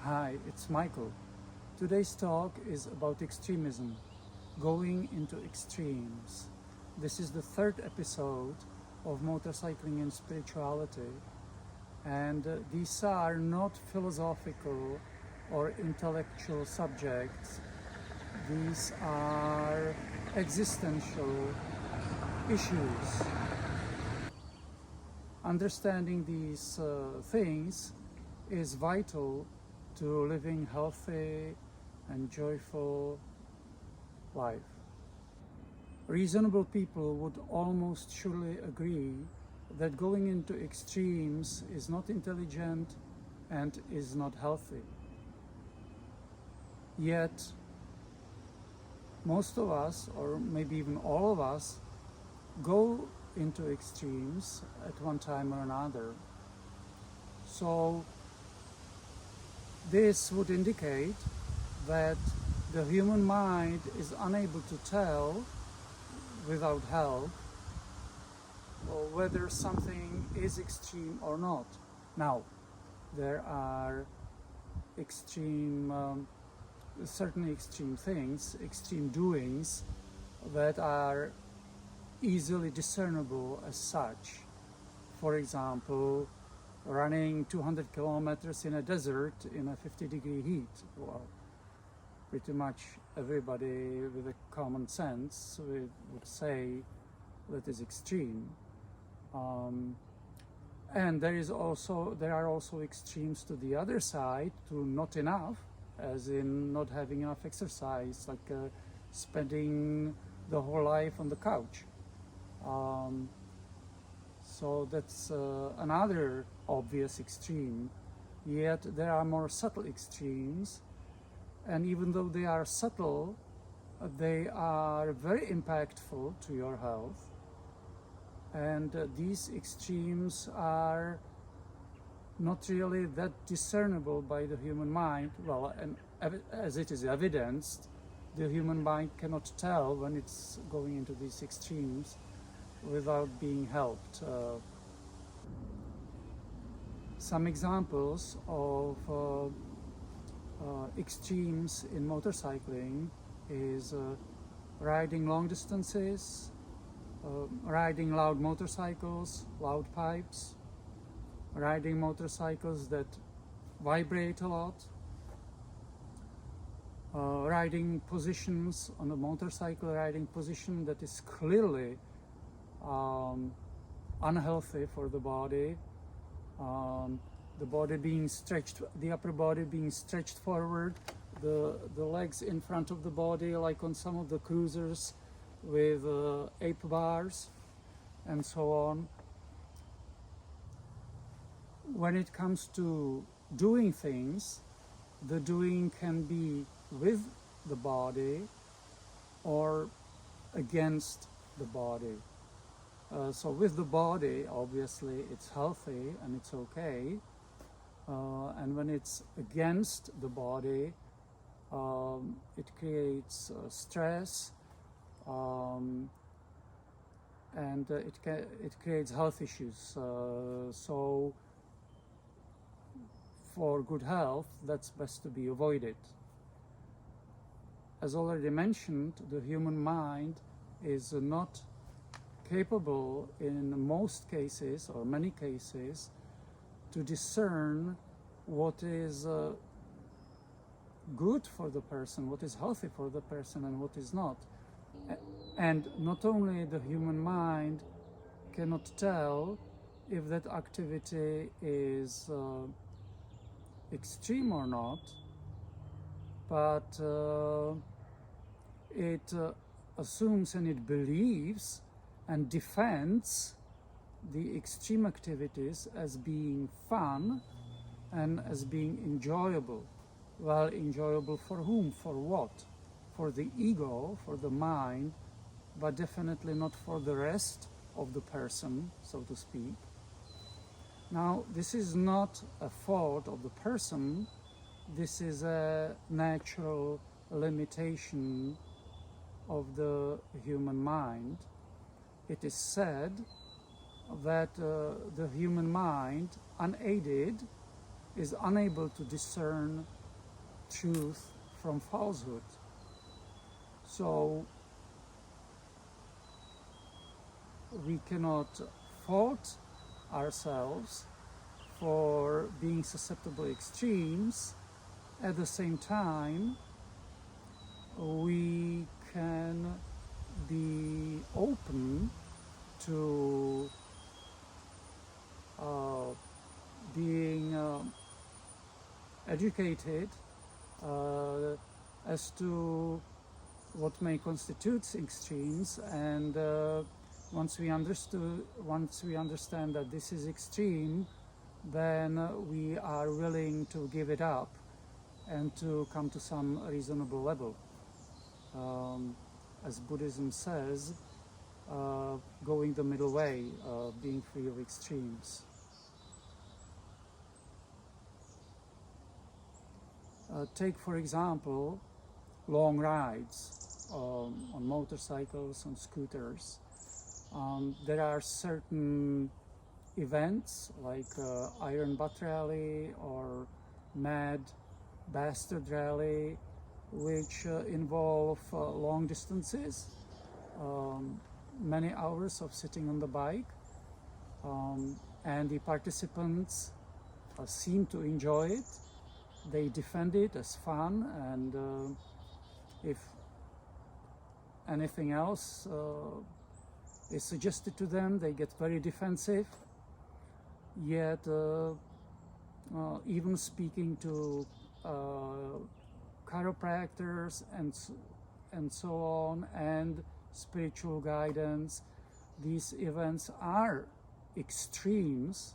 Hi, it's Michael. Today's talk is about extremism, going into extremes. This is the third episode of Motorcycling and Spirituality, and these are not philosophical or intellectual subjects. These are existential issues. Understanding these things is vital to living healthy and joyful life. Reasonable people would almost surely agree that going into extremes is not intelligent and is not healthy. Yet, most of us, or maybe even all of us, go into extremes at one time or another. So this would indicate that the human mind is unable to tell without help whether something is extreme or not. Now, there are certainly extreme things, extreme doings that are easily discernible as such. For example, running 200 kilometers in a desert in a 50-degree heat. Well, pretty much everybody with a common sense would say that is extreme. And there are also extremes to the other side, to not enough, as in not having enough exercise, like spending the whole life on the couch. So that's another obvious extreme. Yet there are more subtle extremes, and even though they are subtle, they are very impactful to your health. And these extremes are not really that discernible by the human mind. Well, and as it is evidenced, the human mind cannot tell when it's going into these extremes without being helped. Some examples of extremes in motorcycling is riding long distances, riding loud motorcycles, loud pipes, riding motorcycles that vibrate a lot, riding positions on a motorcycle, riding position that is clearly unhealthy for the body, the body being stretched, the upper body being stretched forward, the legs in front of the body, like on some of the cruisers with ape bars and so on. When it comes to doing things, the doing can be with the body or against the body. So with the body, obviously, it's healthy and it's okay. And when it's against the body, it creates stress, and it creates health issues. So for good health, that's best to be avoided. As already mentioned, the human mind is not capable in most cases, or many cases, to discern what is good for the person, what is healthy for the person, and what is not. And not only the human mind cannot tell if that activity is extreme or not, but it assumes and it believes and defends the extreme activities as being fun and as being enjoyable. Well, enjoyable for whom? For what? For the ego, for the mind, but definitely not for the rest of the person, so to speak. Now, this is not a fault of the person. This is a natural limitation of the human mind. It is said that the human mind, unaided, is unable to discern truth from falsehood. So we cannot fault ourselves for being susceptible to extremes. At the same time, we can be open to being educated as to what may constitute extremes, and once we understand that this is extreme, then we are willing to give it up and to come to some reasonable level. As Buddhism says, going the middle way, being free of extremes. Take, for example, long rides on motorcycles, on scooters. There are certain events like Iron Butt Rally or Mad Bastard Rally, which involve long distances, many hours of sitting on the bike, and the participants seem to enjoy it. They defend it as fun, and if anything else is suggested to them, they get very defensive. Yet even speaking to chiropractors and so on, and spiritual guidance, these events are extremes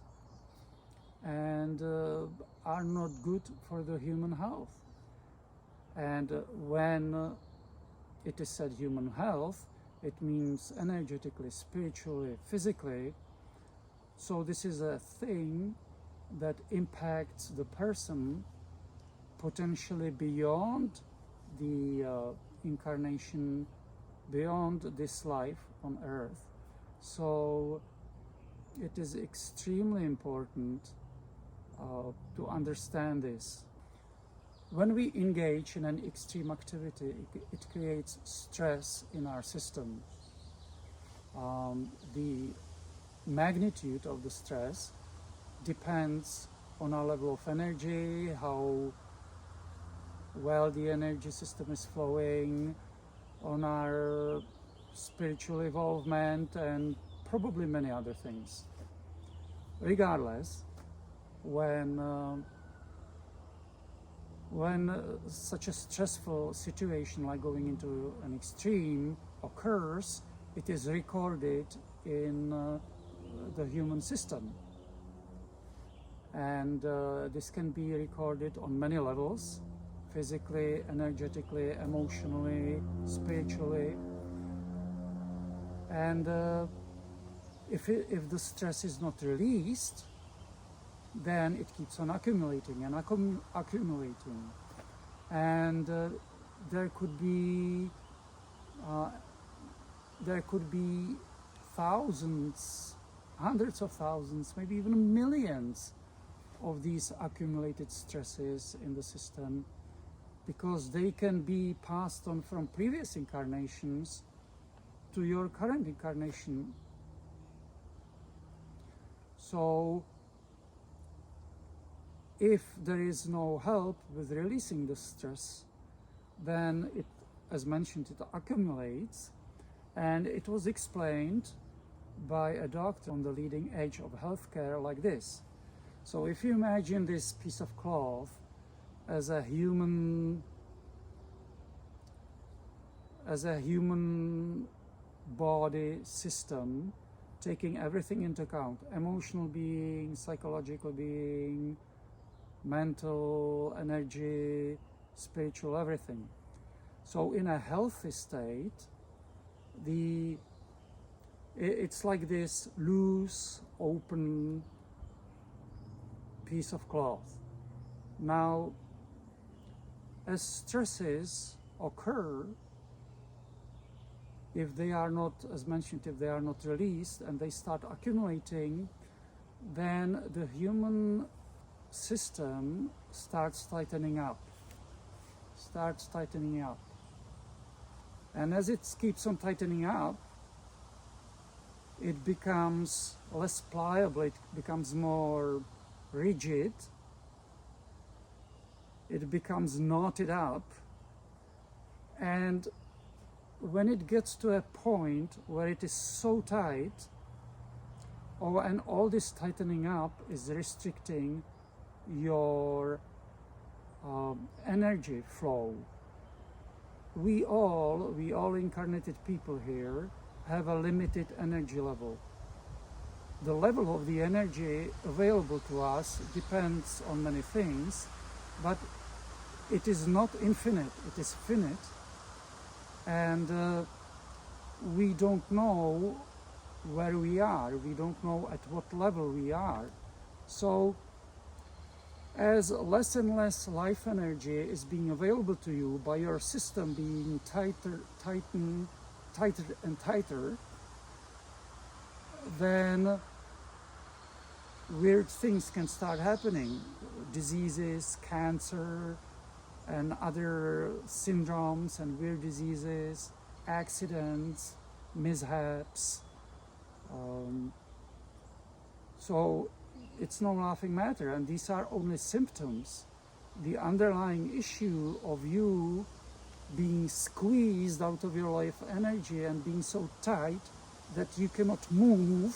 and are not good for the human health. And when it is said human health, it means energetically, spiritually, physically. So this is a thing that impacts the person potentially beyond the incarnation, beyond this life on earth. So it is extremely important to understand this. When we engage in an extreme activity, it creates stress in our system. The magnitude of the stress depends on our level of energy, how well the energy system is flowing, on our spiritual involvement, and probably many other things. Regardless, when such a stressful situation like going into an extreme occurs, it is recorded in the human system. And this can be recorded on many levels: physically, energetically, emotionally, spiritually. And if the stress is not released, then it keeps on accumulating and accumulating. And there could be thousands, hundreds of thousands, maybe even millions of these accumulated stresses in the system, because they can be passed on from previous incarnations to your current incarnation. So if there is no help with releasing the stress, then it, as mentioned, it accumulates. And it was explained by a doctor on the leading edge of healthcare like this. So if you imagine this piece of cloth as a human body system, taking everything into account: emotional being, psychological being, mental, energy, spiritual, everything. So in a healthy state, it's like this loose, open piece of cloth. Now, as stresses occur, if they are not, as mentioned, if they are not released and they start accumulating, then the human system starts tightening up. And as it keeps on tightening up, it becomes less pliable, it becomes more rigid, it becomes knotted up, and when it gets to a point where it is so tight, and all this tightening up is restricting your energy flow. We all incarnated people here have a limited energy level. The level of the energy available to us depends on many things, but it is not infinite, it is finite, and we don't know where we are, we don't know at what level we are. So as less and less life energy is being available to you by your system being tighter and tighter, then weird things can start happening. Diseases, cancer, and other syndromes and weird diseases, accidents, mishaps. So it's no laughing matter, and these are only symptoms. The underlying issue of you being squeezed out of your life energy and being so tight that you cannot move,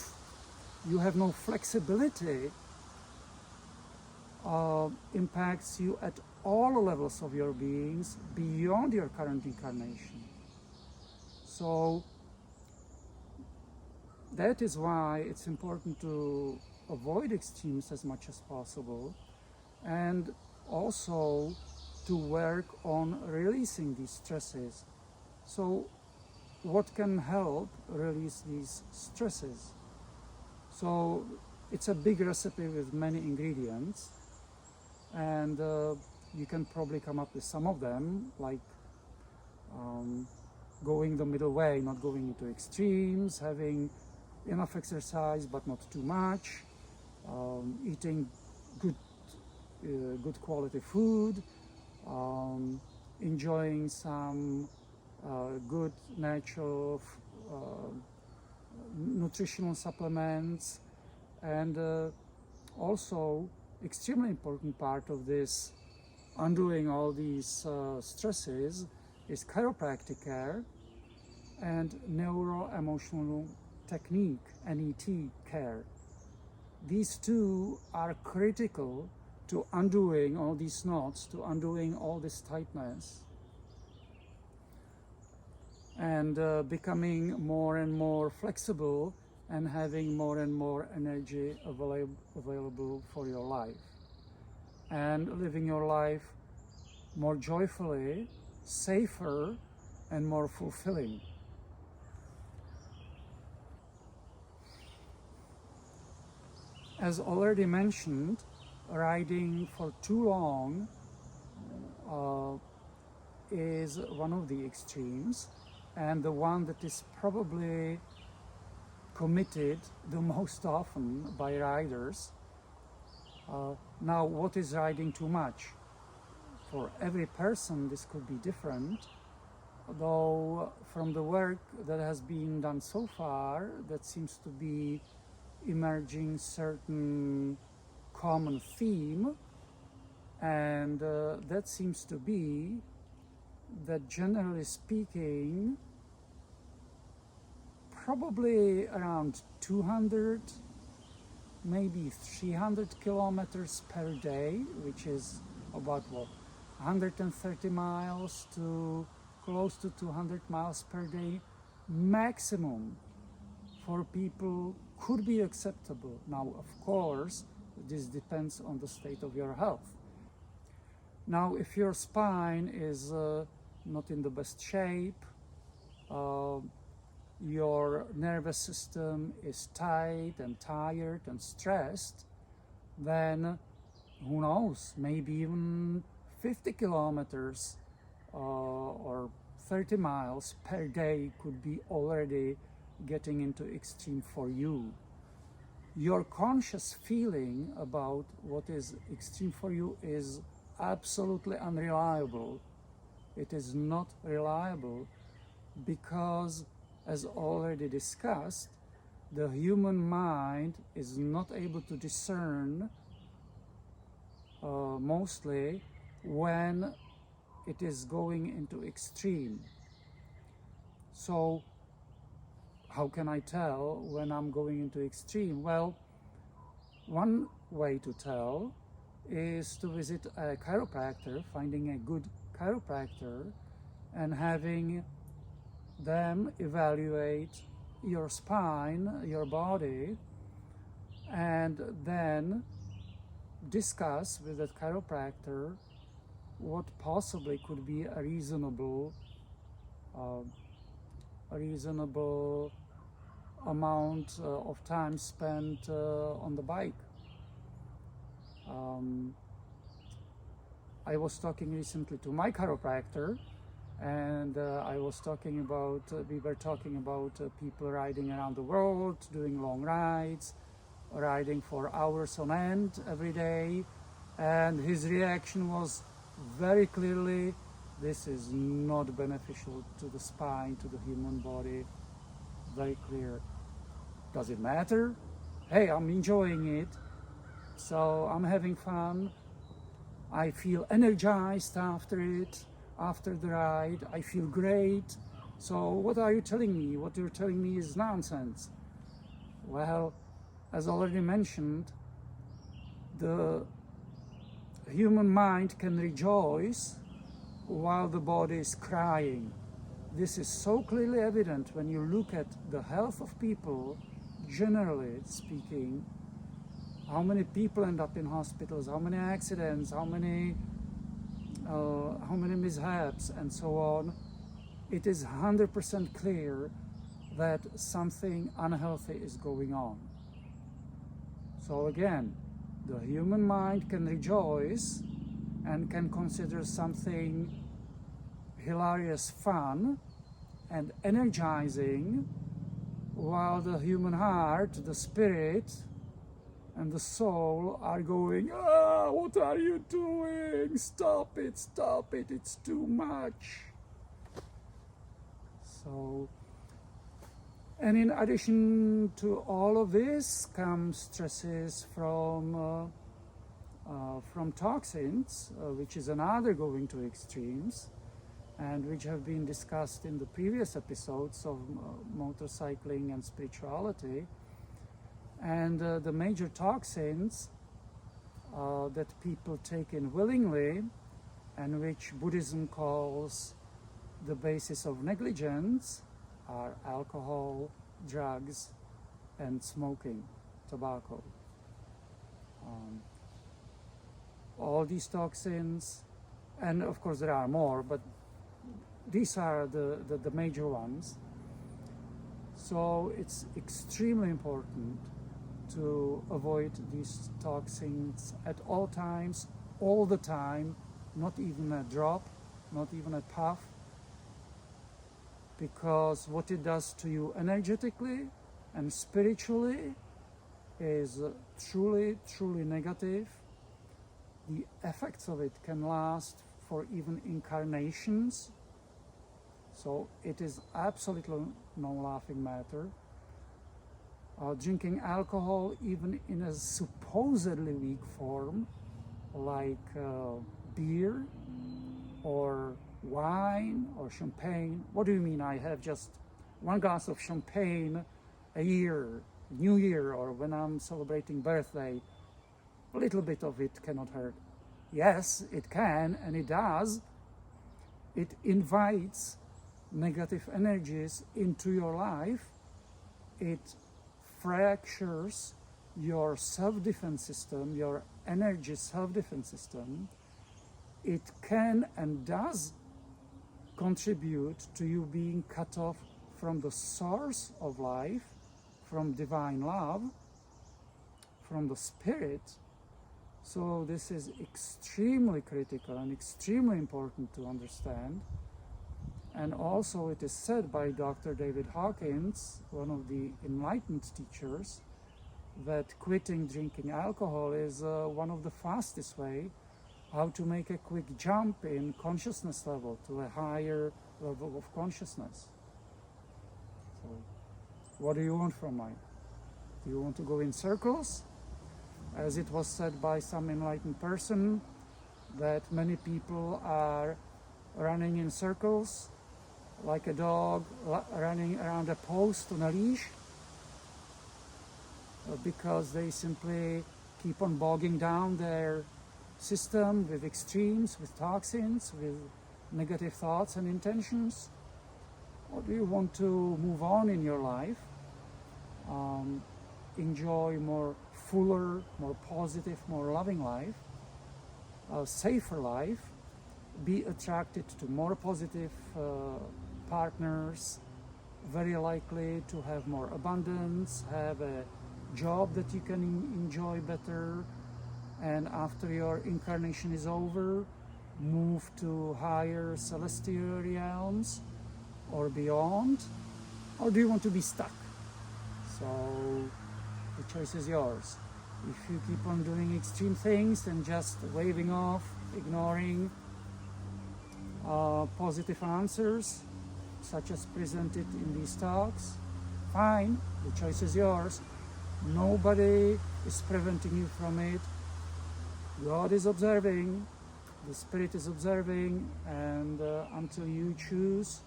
you have no flexibility, impacts you at all levels of your beings beyond your current incarnation. So that is why it's important to avoid extremes as much as possible, and also to work on releasing these stresses. So what can help release these stresses? So it's a big recipe with many ingredients, and you can probably come up with some of them, like going the middle way, not going into extremes, having enough exercise but not too much, eating good quality food, enjoying some good natural nutritional supplements, and also extremely important part of this undoing all these stresses is chiropractic care and neuro-emotional technique, NET care. These two are critical to undoing all these knots, to undoing all this tightness, and becoming more and more flexible and having more and more energy available for your life, and living your life more joyfully, safer, and more fulfilling. As already mentioned, riding for too long is one of the extremes, and the one that is probably committed the most often by riders. Now, what is riding too much? For every person this could be different, though from the work that has been done so far, that seems to be emerging certain common theme, and that seems to be that, generally speaking, probably around 200, maybe 300 kilometers per day, which is about 130 miles to close to 200 miles per day maximum for people could be acceptable. Now, of course, this depends on the state of your health. Now, if your spine is not in the best shape, your nervous system is tight and tired and stressed, then who knows, maybe even 50 kilometers or 30 miles per day could be already getting into extreme for you. your conscious feeling about what is extreme for you is absolutely unreliable. It is not reliable because, as already discussed, the human mind is not able to discern mostly when it is going into extreme. So how can I tell when I'm going into extreme? Well, one way to tell is to visit a chiropractor, finding a good chiropractor and having them evaluate your spine, your body, and then discuss with that chiropractor what possibly could be a reasonable amount of time spent on the bike. I was talking recently to my chiropractor, and we were talking about people riding around the world, doing long rides, riding for hours on end every day, and his reaction was very clearly, this is not beneficial to the spine, to the human body. Very clear. Does it matter? Hey, I'm enjoying it, so I'm having fun. I feel energized after it, after the ride. I feel great. So what are you telling me? What you're telling me is nonsense. Well, as already mentioned, the human mind can rejoice while the body is crying. This is so clearly evident when you look at the health of people, generally speaking. How many people end up in hospitals, how many accidents, how many mishaps, and so on. It is 100% clear that something unhealthy is going on. So again, the human mind can rejoice and can consider something hilarious fun and energizing, while the human heart, the spirit, and the soul are going, what are you doing? Stop it, it's too much. So, and in addition to all of this comes stresses from toxins, which is another going to extremes, and which have been discussed in the previous episodes of motorcycling and spirituality. And the major toxins that people take in willingly, and which Buddhism calls the basis of negligence, are alcohol, drugs, and smoking, tobacco. All these toxins, and of course there are more, but these are the major ones. So it's extremely important to avoid these toxins at all times, all the time, not even a drop, not even a puff, because what it does to you energetically and spiritually is truly, truly negative. The effects of it can last for even incarnations, so it is absolutely no laughing matter. Drinking alcohol, even in a supposedly weak form, like beer or wine or champagne. What do you mean I have just one glass of champagne a year, New Year, or when I'm celebrating birthday? A little bit of it cannot hurt. Yes, it can, and it does. It invites negative energies into your life. It fractures your self-defense system, your energy self-defense system. It can and does contribute to you being cut off from the source of life, from divine love, from the spirit. So this is extremely critical and extremely important to understand. And also it is said by Dr. David Hawkins, one of the enlightened teachers, that quitting drinking alcohol is one of the fastest way how to make a quick jump in consciousness level to a higher level of consciousness. So, what do you want from life? Do you want to go in circles? As it was said by some enlightened person, that many people are running in circles like a dog running around a post on a leash, because they simply keep on bogging down their system with extremes, with toxins, with negative thoughts and intentions? Or do you want to move on in your life, enjoy more fuller, more positive, more loving life, a safer life, be attracted to more positive partners, very likely to have more abundance, have a job that you can enjoy better, and after your incarnation is over, move to higher celestial realms or beyond? Or do you want to be stuck? So the choice is yours. If you keep on doing extreme things and just waving off, ignoring positive answers such as presented in these talks, fine, the choice is yours. Nobody is preventing you from it. God is observing, the Spirit is observing, and until you choose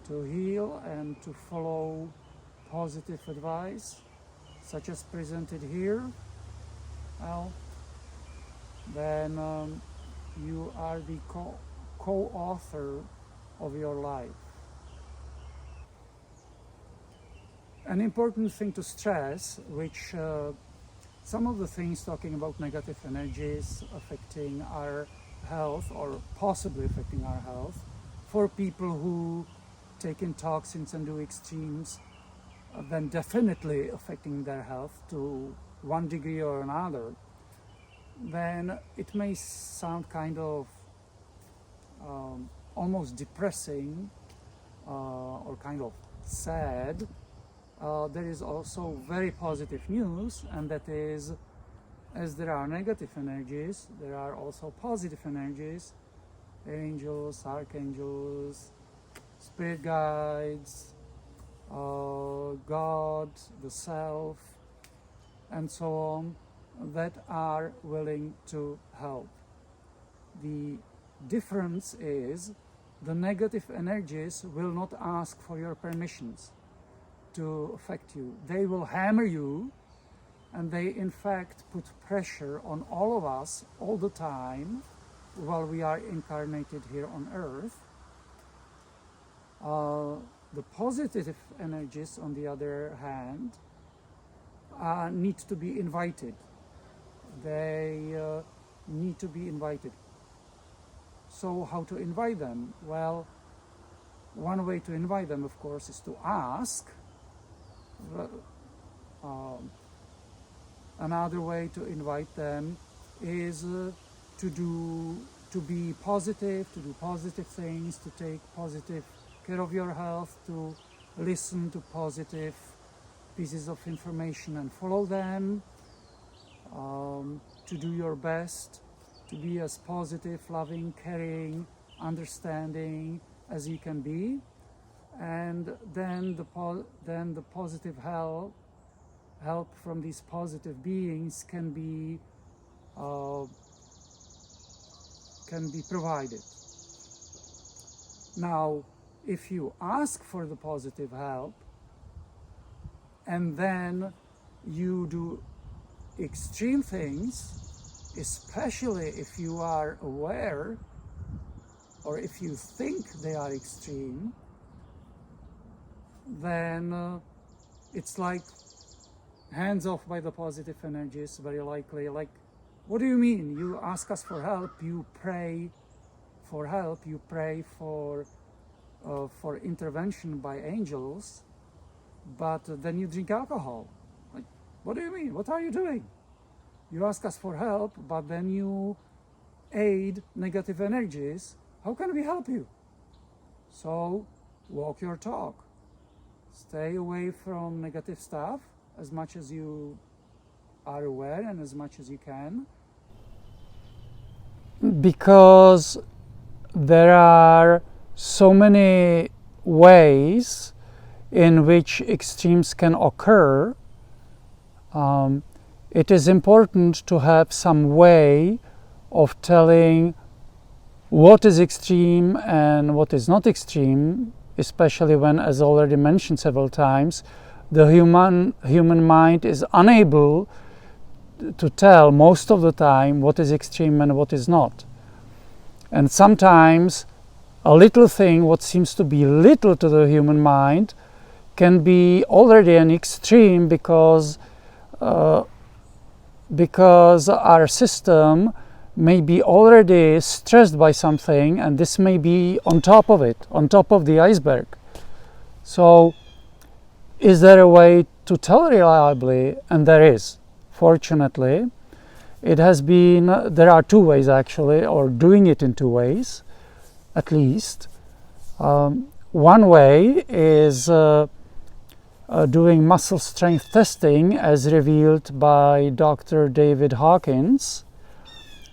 to heal and to follow positive advice, such as presented here, well, then you are the co-author of your life. An important thing to stress, which some of the things talking about negative energies affecting our health or possibly affecting our health, for people who take in toxins and do extremes, then definitely affecting their health to one degree or another, then it may sound kind of almost depressing or kind of sad. There is also very positive news, and that is, as there are negative energies, there are also positive energies, angels, archangels, spirit guides, God, the self, and so on, that are willing to help. The difference is the negative energies will not ask for your permissions to affect you. They will hammer you, and they in fact put pressure on all of us all the time while we are incarnated here on earth. The positive energies, on the other hand, need to be invited. They need to be invited. So how to invite them? Well, one way to invite them, of course, is to ask. Another way to invite them is to be positive, to do positive things, to take positive care of your health, to listen to positive pieces of information and follow them, to do your best, to be as positive, loving, caring, understanding as you can be. And then the positive help from these positive beings can be provided. Now, if you ask for the positive help and then you do extreme things, especially if you are aware or if you think they are extreme, then it's like hands off by the positive energies, very likely. Like, what do you mean? You ask us for help, you pray for help, you pray for intervention by angels, but then you drink alcohol. Like, what do you mean? What are you doing? You ask us for help, but then you aid negative energies. How can we help you? So, walk your talk. Stay away from negative stuff as much as you are aware and as much as you can? Because there are so many ways in which extremes can occur, it is important to have some way of telling what is extreme and what is not extreme, especially when, as already mentioned several times, the human mind is unable to tell most of the time what is extreme and what is not. And sometimes a little thing, what seems to be little to the human mind, can be already an extreme because our system may be already stressed by something, and this may be on top of it, on top of the iceberg. So is there a way to tell reliably? And there is, fortunately. It has been, there are two ways actually, or doing it in two ways at least. One way is doing muscle strength testing as revealed by Dr. David Hawkins.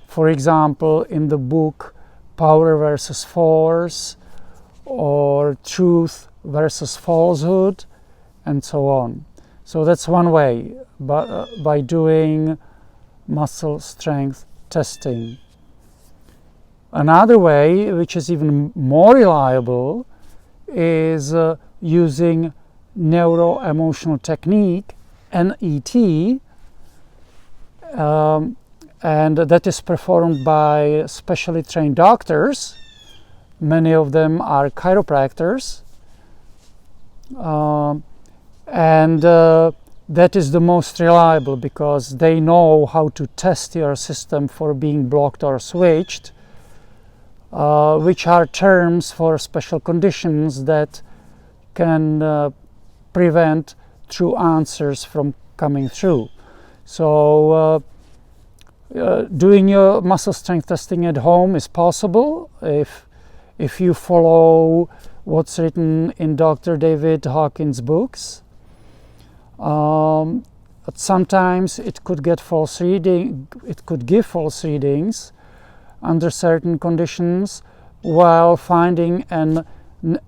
For example, in the book Power versus Force, or Truth versus Falsehood, and so on. So that's one way, by doing muscle strength testing. Another way, which is even more reliable, is using neuro-emotional technique, NET, and that is performed by specially trained doctors. Many of them are chiropractors, and that is the most reliable because they know how to test your system for being blocked or switched, which are terms for special conditions that can prevent true answers from coming through. So doing your muscle strength testing at home is possible if you follow what's written in Dr. David Hawkins' books. But sometimes it could get false reading. It could give false readings under certain conditions, while finding a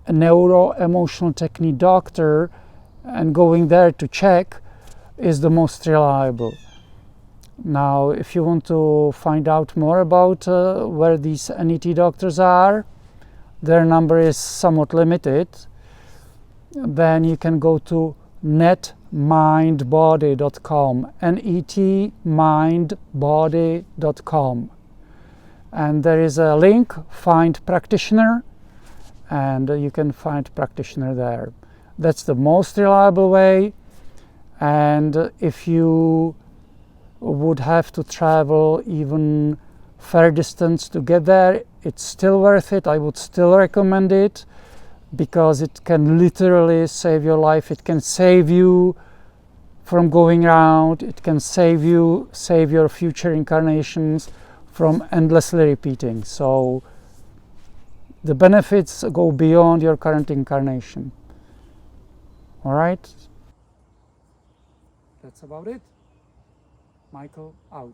neuro-emotional technique doctor and going there to check is the most reliable. Now, if you want to find out more about where these NET doctors are, their number is somewhat limited, then you can go to netmindbody.com, netmindbody.com, and there is a link, find practitioner, and you can find practitioner there. That's the most reliable way. And if you would have to travel even fair distance to get there, it's still worth it. I would still recommend it because it can literally save your life. It can save you from going around. It can save your future incarnations from endlessly repeating. So the benefits go beyond your current incarnation. All right? That's about it. Michael, out.